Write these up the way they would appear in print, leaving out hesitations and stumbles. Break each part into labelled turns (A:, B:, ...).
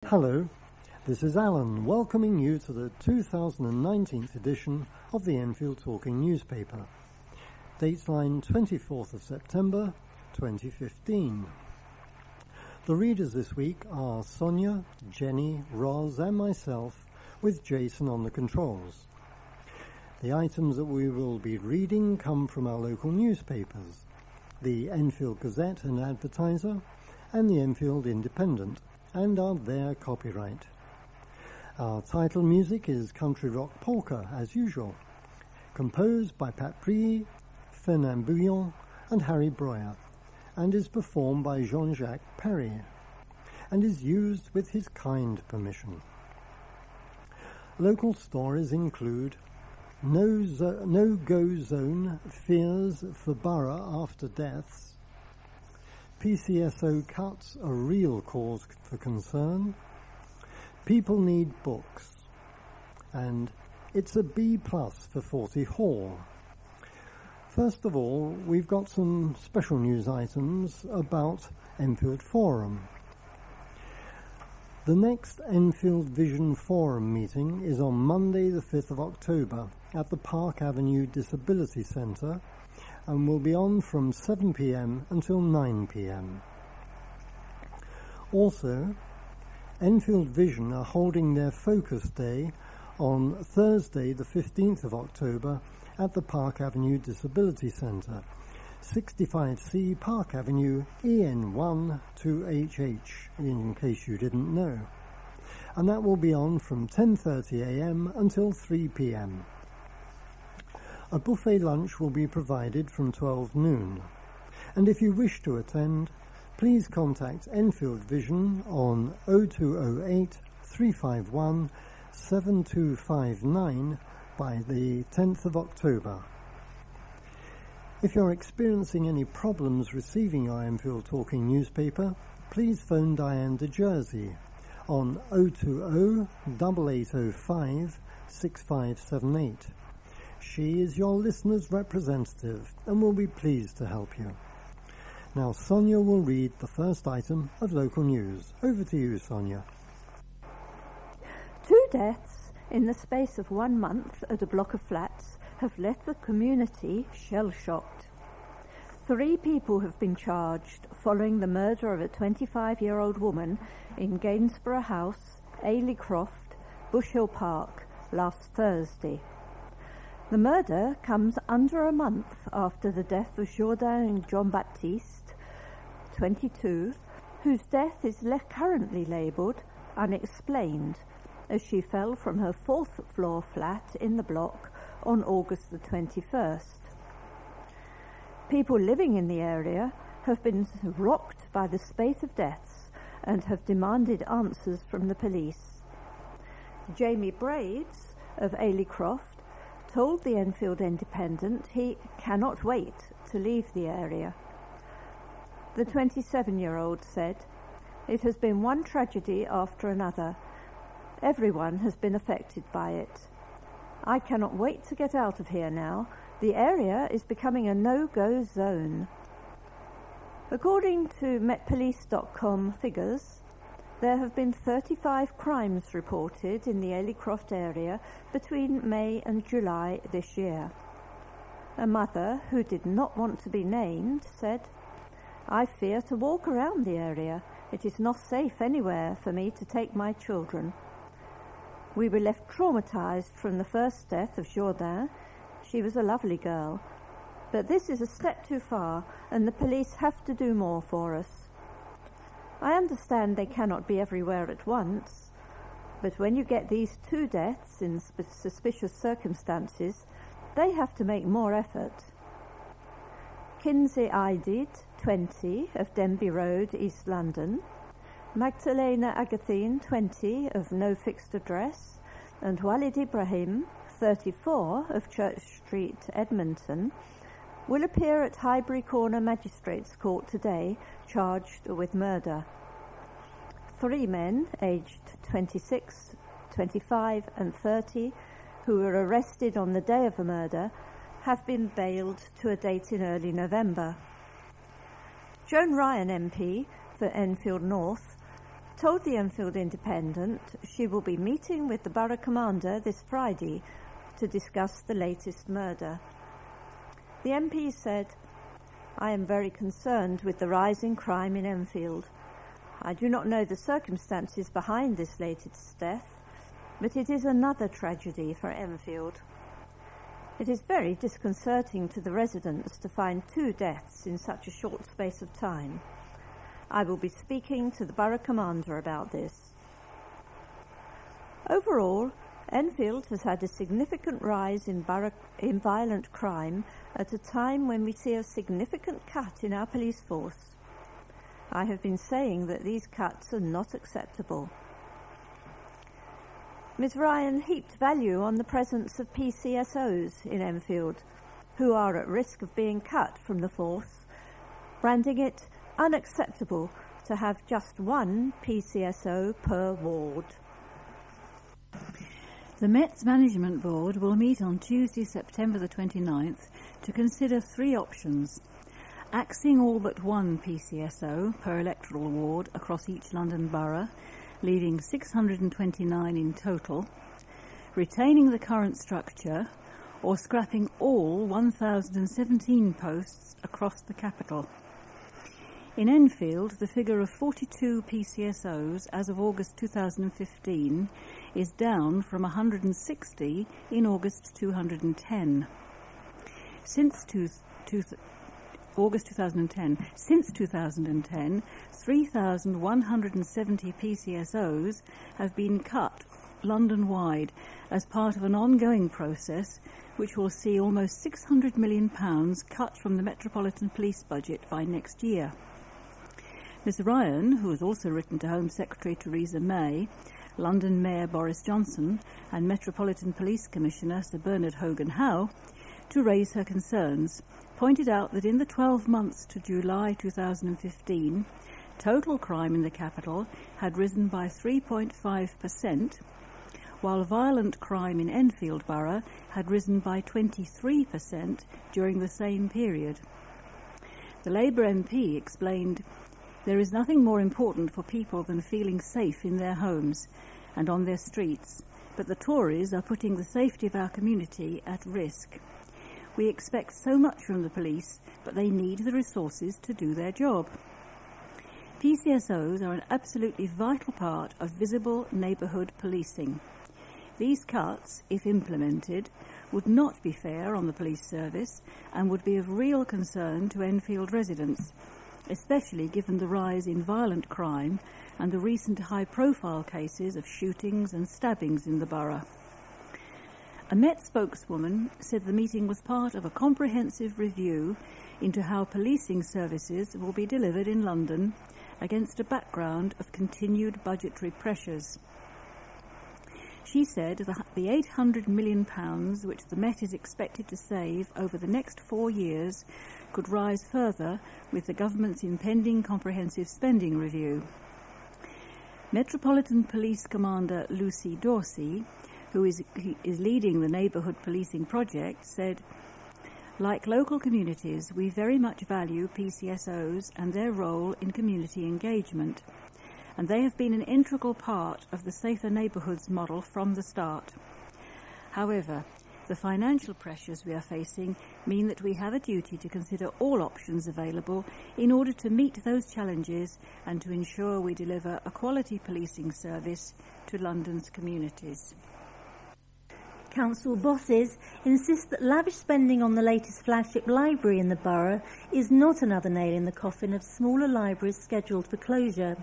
A: Hello, this is Alan, welcoming you to the 2019 edition of the Enfield Talking newspaper. Dateline 24th of September 2015. The readers this week are Sonia, Jenny, Roz and myself, with Jason on the controls. The items that we will be reading come from our local newspapers, the Enfield Gazette and Advertiser and the Enfield Independent, and are their copyright. Our title music is Country Rock Polka, as usual, composed by Pat Pree, Fernand Bouillon and Harry Breuer, and is performed by Jean-Jacques Perry, and is used with his kind permission. Local stories include No-Go Zone fears for borough after deaths, PCSO cuts a real cause for concern, people need books, and it's a B+ for 40 Hall. First of all, we've got some special news items about Enfield Forum. The next Enfield Vision Forum meeting is on Monday the 5th of October at the Park Avenue Disability Centre and will be on from 7 p.m. until 9 p.m. Also, Enfield Vision are holding their Focus Day on Thursday the 15th of October at the Park Avenue Disability Centre, 65C Park Avenue, EN1 2HH, in case you didn't know. And that will be on from 10:30 a.m. until 3 p.m. A buffet lunch will be provided from 12 noon. And if you wish to attend, please contact Enfield Vision on 0208 351 7259 by the 10th of October. If you're experiencing any problems receiving our Enfield Talking newspaper, please phone Diane de Jersey on 020 8805 6578. She is your listener's representative and will be pleased to help you. Now Sonia will read the first item of local news. Over to you, Sonia.
B: 2 deaths in the space of 1 month at a block of flats have left the community shell-shocked. 3 people have been charged following the murder of a 25-year-old woman in Gainsborough House, Ailey Croft, Bush Hill Park, last Thursday. The murder comes under a month after the death of Jourdain Jean-Baptiste, 22, whose death is currently labelled unexplained, as she fell from her 4th floor flat in the block on August the 21st. People living in the area have been rocked by the spate of deaths and have demanded answers from the police. Jamie Braids of Ailey Croft told the Enfield Independent he cannot wait to leave the area. The 27-year-old said, "It has been one tragedy after another. Everyone has been affected by it. I cannot wait to get out of here now. The area is becoming a no-go zone." According to metpolice.com figures, there have been 35 crimes reported in the Ailey Croft area between May and July this year. A mother who did not want to be named said, "I fear to walk around the area. It is not safe anywhere for me to take my children. We were left traumatized from the first death of Jourdain. She was a lovely girl. But this is a step too far, and the police have to do more for us. I understand they cannot be everywhere at once, but when you get these 2 deaths in suspicious circumstances, they have to make more effort." Kinsey Aidid, 20, of Denby Road, East London, Magdalena Agathine, 20, of No Fixed Address, and Walid Ibrahim, 34, of Church Street, Edmonton, will appear at Highbury Corner Magistrates Court today, charged with murder. 3 men, aged 26, 25 and 30, who were arrested on the day of the murder, have been bailed to a date in early November. Joan Ryan MP for Enfield North told the Enfield Independent she will be meeting with the borough commander this Friday to discuss the latest murder. The MP said, "I am very concerned with the rise in crime in Enfield. I do not know the circumstances behind this latest death, but it is another tragedy for Enfield. It is very disconcerting to the residents to find 2 deaths in such a short space of time. I will be speaking to the borough commander about this." Overall, Enfield has had a significant rise in violent crime at a time when we see a significant cut in our police force. I have been saying that these cuts are not acceptable. Ms Ryan heaped value on the presence of PCSOs in Enfield, who are at risk of being cut from the force, branding it unacceptable to have just 1 PCSO per ward.
C: The Met's Management Board will meet on Tuesday, September the 29th, to consider 3 options: axing all but 1 PCSO per electoral ward across each London borough, leaving 629 in total, retaining the current structure, or scrapping all 1,017 posts across the capital. In Enfield, the figure of 42 PCSOs as of August 2015 is down from 160 in August 2010. Since 2010, 3,170 PCSOs have been cut London-wide as part of an ongoing process which will see almost £600 million cut from the Metropolitan Police budget by next year. Ms Ryan, who has also written to Home Secretary Theresa May, London Mayor Boris Johnson and Metropolitan Police Commissioner Sir Bernard Hogan-Howe, to raise her concerns, pointed out that in the 12 months to July 2015, total crime in the capital had risen by 3.5%, while violent crime in Enfield Borough had risen by 23% during the same period. The Labour MP explained, "There is nothing more important for people than feeling safe in their homes and on their streets, but the Tories are putting the safety of our community at risk. We expect so much from the police, but they need the resources to do their job." PCSOs are an absolutely vital part of visible neighbourhood policing. These cuts, if implemented, would not be fair on the police service and would be of real concern to Enfield residents, especially given the rise in violent crime and the recent high-profile cases of shootings and stabbings in the borough. A Met spokeswoman said the meeting was part of a comprehensive review into how policing services will be delivered in London against a background of continued budgetary pressures. She said that the £800 million which the Met is expected to save over the next 4 years could rise further with the government's impending comprehensive spending review. Metropolitan Police Commander Lucy Dorsey, who is leading the neighbourhood policing project, said, "Like local communities, we very much value PCSOs and their role in community engagement, and they have been an integral part of the Safer Neighbourhoods model from the start. However, the financial pressures we are facing mean that we have a duty to consider all options available in order to meet those challenges and to ensure we deliver a quality policing service to London's communities."
D: Council bosses insist that lavish spending on the latest flagship library in the borough is not another nail in the coffin of smaller libraries scheduled for closure.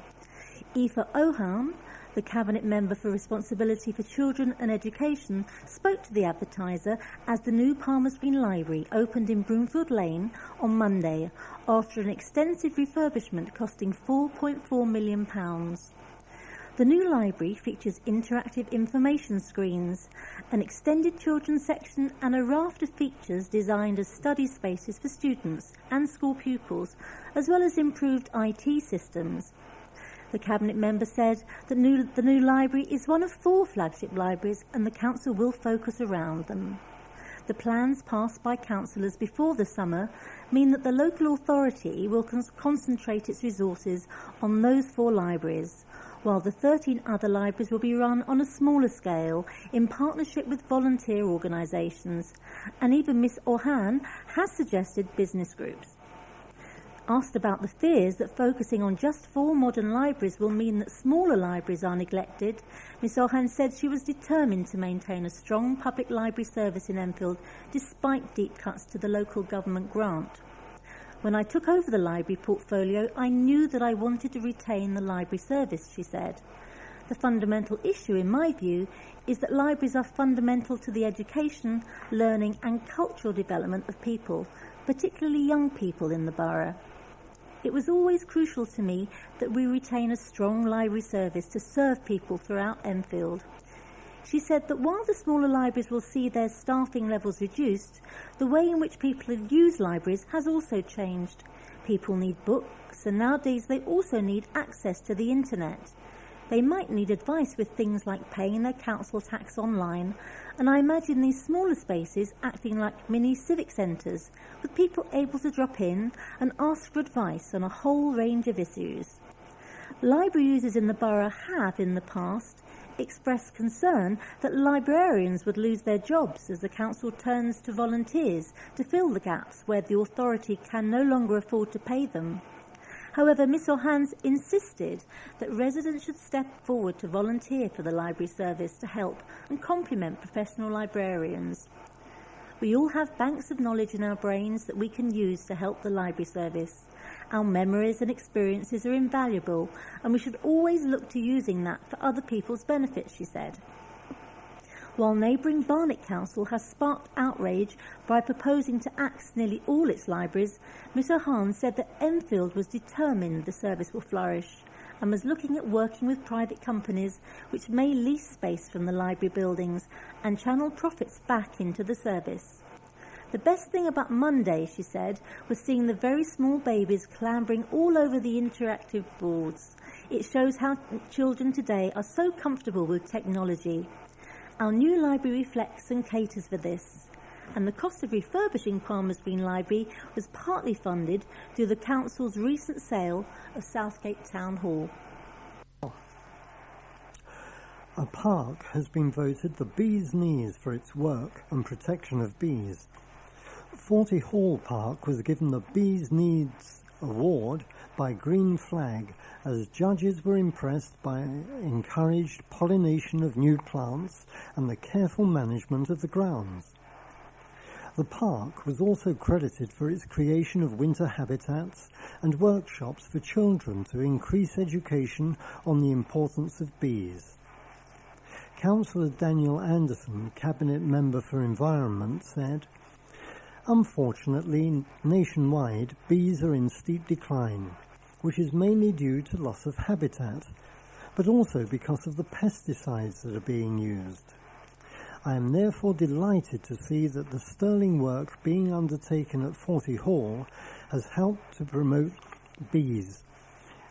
D: Aoife Ohan, the Cabinet Member for Responsibility for Children and Education, spoke to the Advertiser as the new Palmer's Green Library opened in Broomfield Lane on Monday after an extensive refurbishment costing £4.4 million. The new library features interactive information screens, an extended children's section and a raft of features designed as study spaces for students and school pupils, as well as improved IT systems. The Cabinet Member said that the new library is one of 4 flagship libraries and the Council will focus around them. The plans passed by councillors before the summer mean that the local authority will concentrate its resources on those 4 libraries, while the 13 other libraries will be run on a smaller scale in partnership with volunteer organisations, and even Miss Orhan has suggested business groups. Asked about the fears that focusing on just 4 modern libraries will mean that smaller libraries are neglected, Miss Orhan said she was determined to maintain a strong public library service in Enfield despite deep cuts to the local government grant. When I took over the library portfolio, I knew that I wanted to retain the library service, she said. The fundamental issue, in my view, is that libraries are fundamental to the education, learning and cultural development of people, particularly young people in the borough. It was always crucial to me that we retain a strong library service to serve people throughout Enfield. She said that while the smaller libraries will see their staffing levels reduced, the way in which people use libraries has also changed. People need books, and nowadays they also need access to the internet. They might need advice with things like paying their council tax online, and I imagine these smaller spaces acting like mini civic centres, with people able to drop in and ask for advice on a whole range of issues. Library users in the borough have, in the past, expressed concern that librarians would lose their jobs as the council turns to volunteers to fill the gaps where the authority can no longer afford to pay them. However, Miss Orhan insisted that residents should step forward to volunteer for the library service to help and complement professional librarians. We all have banks of knowledge in our brains that we can use to help the library service. Our memories and experiences are invaluable, and we should always look to using that for other people's benefit, she said. While neighbouring Barnet Council has sparked outrage by proposing to axe nearly all its libraries, Miss Orhan said that Enfield was determined the service will flourish and was looking at working with private companies which may lease space from the library buildings and channel profits back into the service. The best thing about Monday, she said, was seeing the very small babies clambering all over the interactive boards. It shows how children today are so comfortable with technology. Our new library reflects and caters for this, and the cost of refurbishing Palmer's Green Library was partly funded through the council's recent sale of Southgate Town Hall.
A: A park has been voted the bee's knees for its work and protection of bees. Forty Hall Park was given the Bees Needs Award by Green Flag as judges were impressed by encouraged pollination of new plants and the careful management of the grounds. The park was also credited for its creation of winter habitats and workshops for children to increase education on the importance of bees. Councillor Daniel Anderson, Cabinet Member for Environment, said, "Unfortunately, nationwide, bees are in steep decline, which is mainly due to loss of habitat, but also because of the pesticides that are being used. I am therefore delighted to see that the sterling work being undertaken at Forty Hall has helped to promote bees,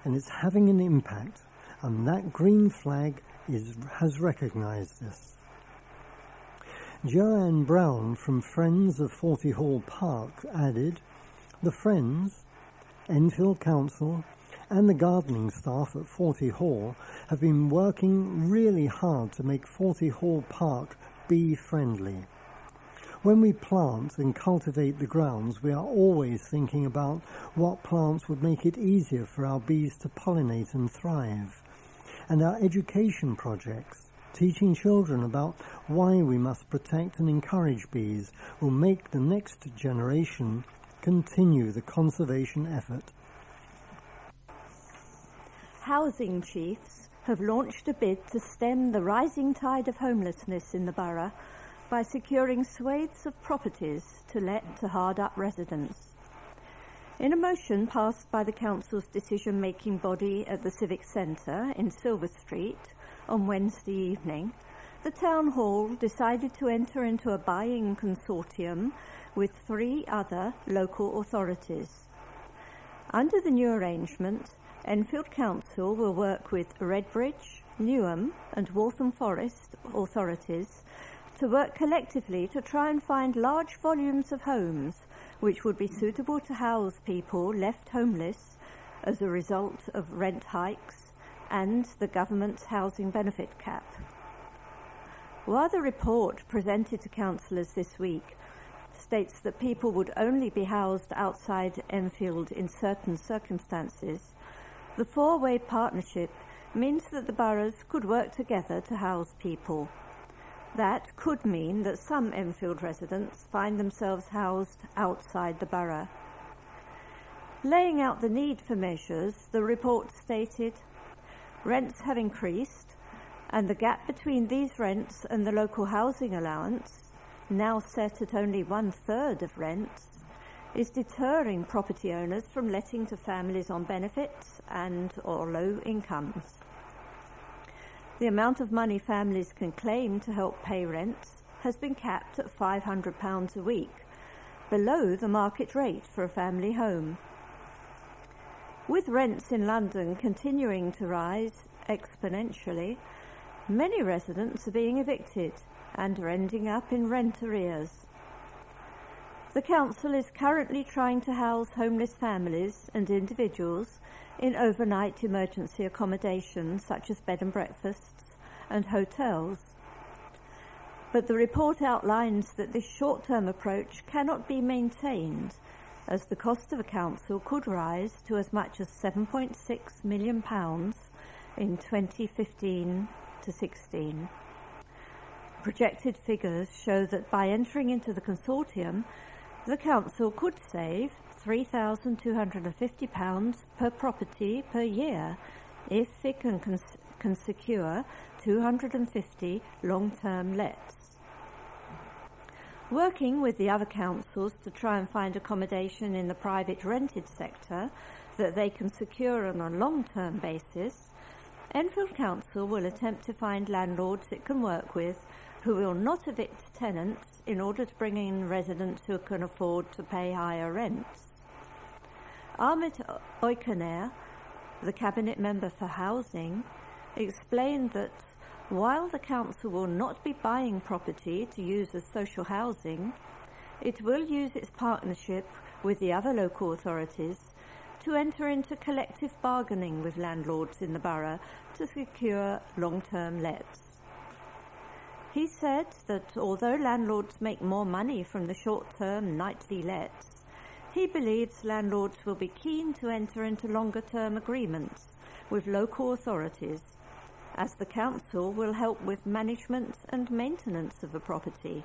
A: and it's having an impact, and that Green Flag has recognised this." Joanne Brown from Friends of Forty Hall Park added, "The Friends, Enfield Council and the gardening staff at Forty Hall have been working really hard to make Forty Hall Park bee-friendly. When we plant and cultivate the grounds, we are always thinking about what plants would make it easier for our bees to pollinate and thrive. And our education projects, teaching children about why we must protect and encourage bees, will make the next generation continue the conservation effort."
B: Housing chiefs have launched a bid to stem the rising tide of homelessness in the borough by securing swathes of properties to let to hard-up residents. In a motion passed by the council's decision-making body at the Civic Centre in Silver Street on Wednesday evening, the Town Hall decided to enter into a buying consortium with 3 other local authorities. Under the new arrangement, Enfield Council will work with Redbridge, Newham and Waltham Forest authorities to work collectively to try and find large volumes of homes which would be suitable to house people left homeless as a result of rent hikes, and the government's housing benefit cap. While the report presented to councillors this week states that people would only be housed outside Enfield in certain circumstances, the four-way partnership means that the boroughs could work together to house people. That could mean that some Enfield residents find themselves housed outside the borough. Laying out the need for measures, the report stated, rents have increased, and the gap between these rents and the local housing allowance, now set at only 1/3 of rents, is deterring property owners from letting to families on benefits and or low incomes. The amount of money families can claim to help pay rents has been capped at £500 a week, below the market rate for a family home. With rents in London continuing to rise exponentially, many residents are being evicted and are ending up in rent arrears. The council is currently trying to house homeless families and individuals in overnight emergency accommodation such as bed and breakfasts and hotels. But the report outlines that this short-term approach cannot be maintained, as the cost of a council could rise to as much as £7.6 million in 2015 to 16. Projected figures show that by entering into the consortium, the council could save £3,250 per property per year if it can secure 250 long-term lets. Working with the other councils to try and find accommodation in the private rented sector that they can secure on a long-term basis, Enfield Council will attempt to find landlords it can work with who will not evict tenants in order to bring in residents who can afford to pay higher rents. Ahmet Oykaner, the Cabinet Member for Housing, explained that while the council will not be buying property to use as social housing, it will use its partnership with the other local authorities to enter into collective bargaining with landlords in the borough to secure long-term lets. He said that although landlords make more money from the short-term nightly lets, he believes landlords will be keen to enter into longer-term agreements with local authorities, as the council will help with management and maintenance of the property.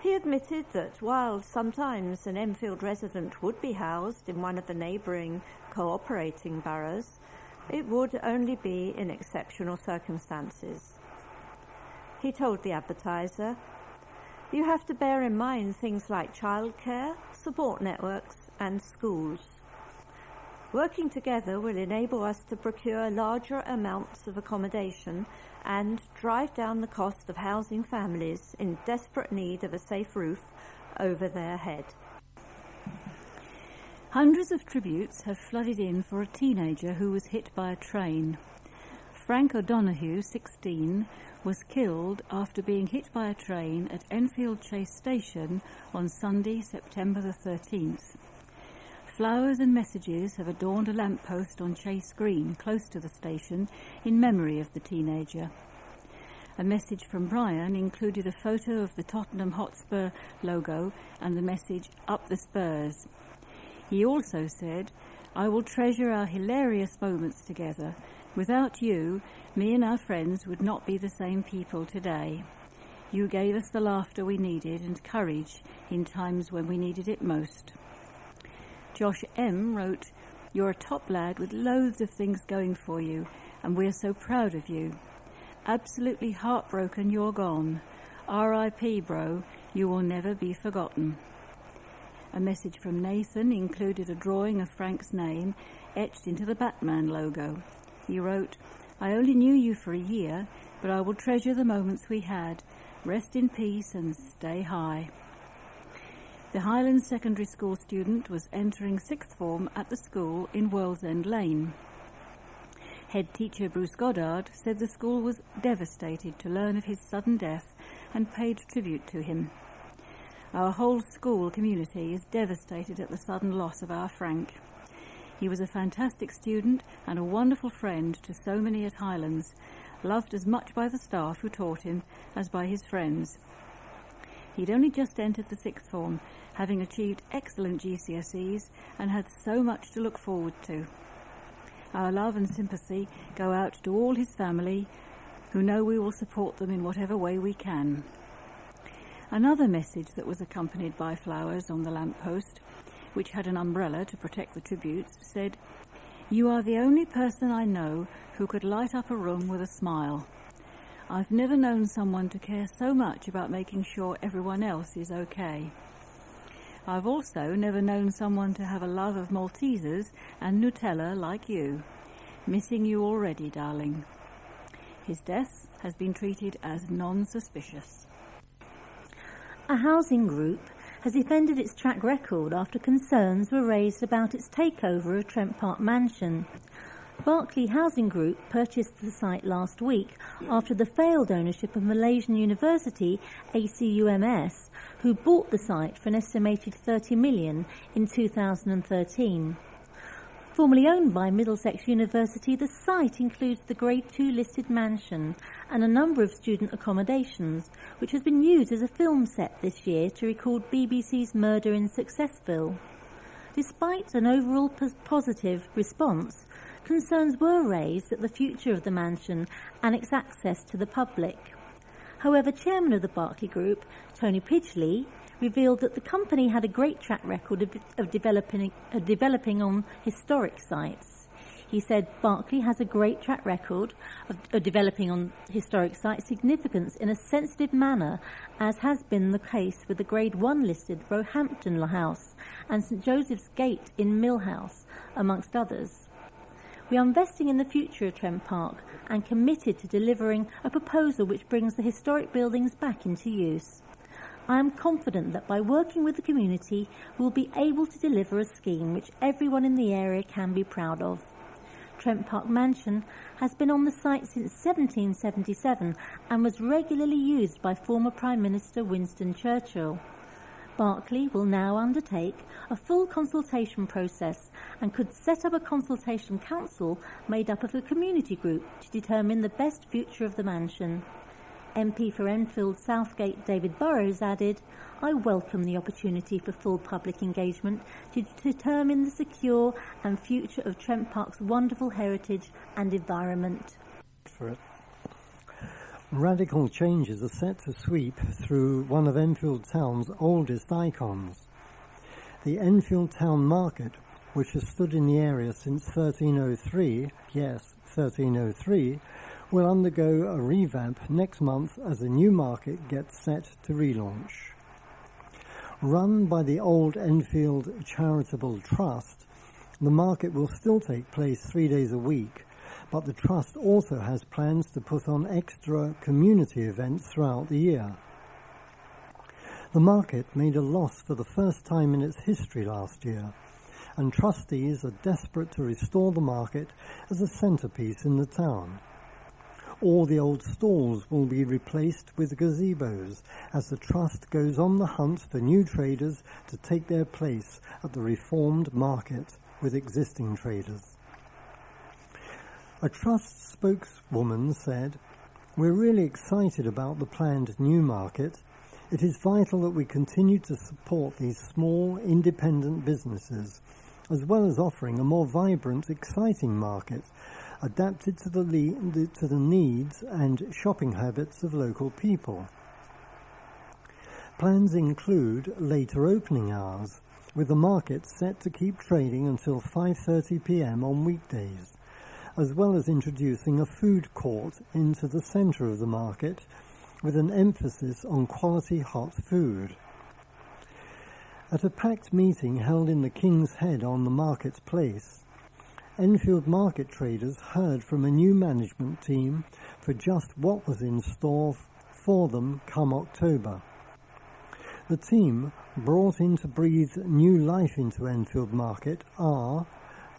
B: He admitted that while sometimes an Enfield resident would be housed in one of the neighbouring cooperating boroughs, it would only be in exceptional circumstances. He told the Advertiser, "You have to bear in mind things like childcare, support networks and schools. Working together will enable us to procure larger amounts of accommodation and drive down the cost of housing families in desperate need of a safe roof over their head."
C: Hundreds of tributes have flooded in for a teenager who was hit by a train. Frank O'Donoghue, 16, was killed after being hit by a train at Enfield Chase Station on Sunday, September the 13th. Flowers and messages have adorned a lamppost on Chase Green, close to the station, in memory of the teenager. A message from Brian included a photo of the Tottenham Hotspur logo and the message, "Up the Spurs." He also said, "I will treasure our hilarious moments together. Without you, me and our friends would not be the same people today. You gave us the laughter we needed and courage in times when we needed it most." Josh M. wrote, "You're a top lad with loads of things going for you, and we're so proud of you. Absolutely heartbroken you're gone. R.I.P. bro, you will never be forgotten." A message from Nathan included a drawing of Frank's name etched into the Batman logo. He wrote, "I only knew you for a year, but I will treasure the moments we had. Rest in peace and stay high." The Highlands Secondary School student was entering sixth form at the school in Wallsend Lane. Head teacher Bruce Goddard said the school was devastated to learn of his sudden death and paid tribute to him. "Our whole school community is devastated at the sudden loss of our Frank. He was a fantastic student and a wonderful friend to so many at Highlands, loved as much by the staff who taught him as by his friends. He'd only just entered the sixth form, having achieved excellent GCSEs and had so much to look forward to. Our love and sympathy go out to all his family, who know we will support them in whatever way we can. Another message that was accompanied by flowers on the lamppost, which had an umbrella to protect the tributes, said, "You are the only person I know who could light up a room with a smile. I've never known someone to care so much about making sure everyone else is okay. I've also never known someone to have a love of Maltesers and Nutella like you. Missing you already, darling." His death has been treated as non-suspicious.
D: A housing group has defended its track record after concerns were raised about its takeover of Trent Park Mansion. Barclay Housing Group purchased the site last week after the failed ownership of Malaysian University ACUMS, who bought the site for an estimated $30 million in 2013. Formerly owned by Middlesex University, the site includes the Grade 2 listed mansion and a number of student accommodations, which has been used as a film set this year to record BBC's Murder in Successville. Despite an overall positive response, concerns were raised at the future of the mansion and its access to the public. However, chairman of the Barclay Group, Tony Pidgley, revealed that the company had a great track record of developing on historic sites. He said Barclay has a great track record of developing on historic sites significance in a sensitive manner, as has been the case with the Grade 1 listed Roehampton House and St Joseph's Gate in Mill House, amongst others. We are investing in the future of Trent Park and committed to delivering a proposal which brings the historic buildings back into use. I am confident that by working with the community, we will be able to deliver a scheme which everyone in the area can be proud of. Trent Park Mansion has been on the site since 1777 and was regularly used by former Prime Minister Winston Churchill. Barclay will now undertake a full consultation process and could set up a consultation council made up of a community group to determine the best future of the mansion. MP for Enfield Southgate David Burrows added, "I welcome the opportunity for full public engagement to determine the secure and future of Trent Park's wonderful heritage and environment."
A: For it. Radical changes are set to sweep through one of Enfield Town's oldest icons. The Enfield Town Market, which has stood in the area since 1303, yes, 1303, will undergo a revamp next month as a new market gets set to relaunch. Run by the old Enfield Charitable Trust, the market will still take place 3 days a week, but the Trust also has plans to put on extra community events throughout the year. The market made a loss for the first time in its history last year, and trustees are desperate to restore the market as a centrepiece in the town. All the old stalls will be replaced with gazebos as the Trust goes on the hunt for new traders to take their place at the reformed market with existing traders. A Trust spokeswoman said, "We're really excited about the planned new market. It is vital that we continue to support these small, independent businesses, as well as offering a more vibrant, exciting market adapted to the needs and shopping habits of local people." Plans include later opening hours, with the market set to keep trading until 5:30 p.m. on weekdays, as well as introducing a food court into the centre of the market with an emphasis on quality hot food. At a packed meeting held in the King's Head on the Market Place, Enfield market traders heard from a new management team for just what was in store for them come October. The team brought in to breathe new life into Enfield Market are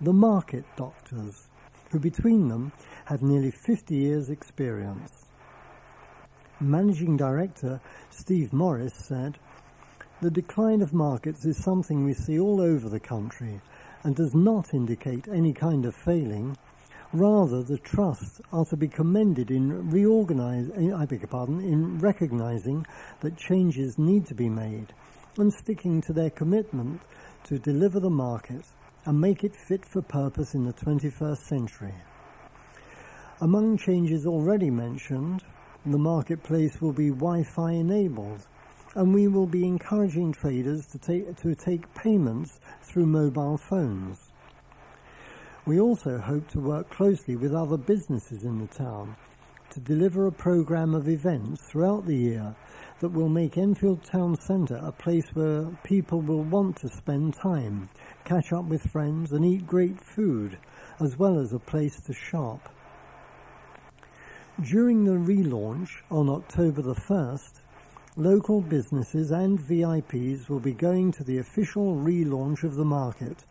A: the Market Doctors, who between them have nearly 50 years' experience. Managing Director Steve Morris said, "The decline of markets is something we see all over the country, and does not indicate any kind of failing. Rather, the trusts are to be commended in recognising that changes need to be made and sticking to their commitment to deliver the market and make it fit for purpose in the 21st century. Among changes already mentioned, the marketplace will be Wi-Fi enabled, and we will be encouraging traders to take payments through mobile phones. We also hope to work closely with other businesses in the town to deliver a programme of events throughout the year that will make Enfield Town Centre a place where people will want to spend time, catch up with friends and eat great food, as well as a place to shop. During the relaunch on October the 1st, local businesses and VIPs will be going to the official relaunch of the market,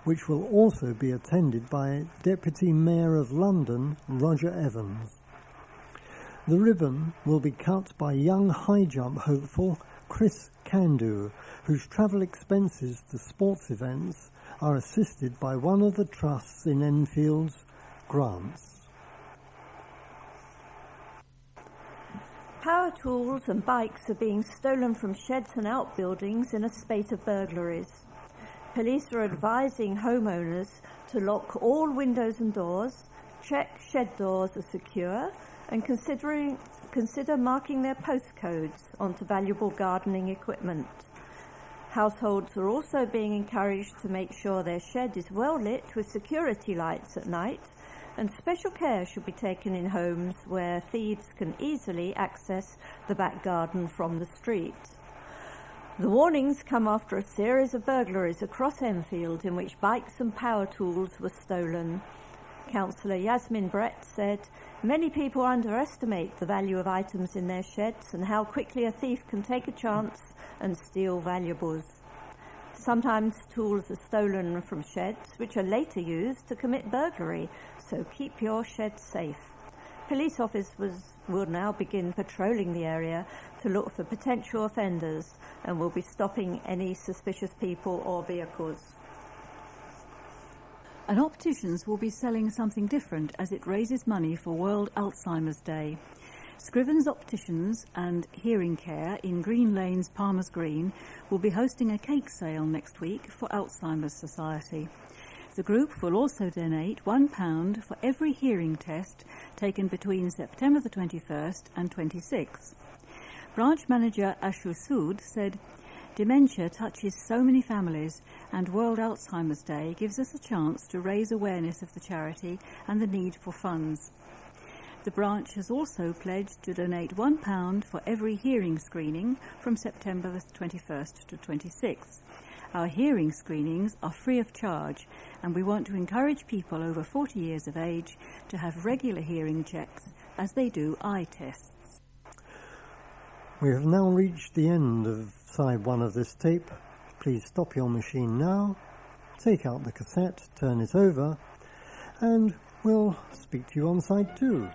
A: which will also be attended by Deputy Mayor of London, Roger Evans. The ribbon will be cut by young high jump hopeful Chris Candu, whose travel expenses to sports events are assisted by one of the trusts in Enfield's grants.
B: Power tools and bikes are being stolen from sheds and outbuildings in a spate of burglaries. Police are advising homeowners to lock all windows and doors, check shed doors are secure, and consider marking their postcodes onto valuable gardening equipment. Households are also being encouraged to make sure their shed is well lit with security lights at night, and special care should be taken in homes where thieves can easily access the back garden from the street. The warnings come after a series of burglaries across Enfield in which bikes and power tools were stolen. Councillor Yasmin Brett said, "Many people underestimate the value of items in their sheds and how quickly a thief can take a chance and steal valuables. Sometimes tools are stolen from sheds which are later used to commit burglary, so keep your shed safe." Police officers will now begin patrolling the area to look for potential offenders and will be stopping any suspicious people or vehicles.
C: And opticians will be selling something different as it raises money for World Alzheimer's Day. Scriven's Opticians and Hearing Care in Green Lanes, Palmer's Green, will be hosting a cake sale next week for Alzheimer's Society. The group will also donate £1 for every hearing test taken between September the 21st and 26th. Branch manager Ashu Sood said, "Dementia touches so many families, and World Alzheimer's Day gives us a chance to raise awareness of the charity and the need for funds." The branch has also pledged to donate £1 for every hearing screening from September the 21st to 26th. Our hearing screenings are free of charge, and we want to encourage people over 40 years of age to have regular hearing checks as they do eye tests.
A: We have now reached the end of side 1 of this tape. Please stop your machine now, take out the cassette, turn it over, and we'll speak to you on side 2.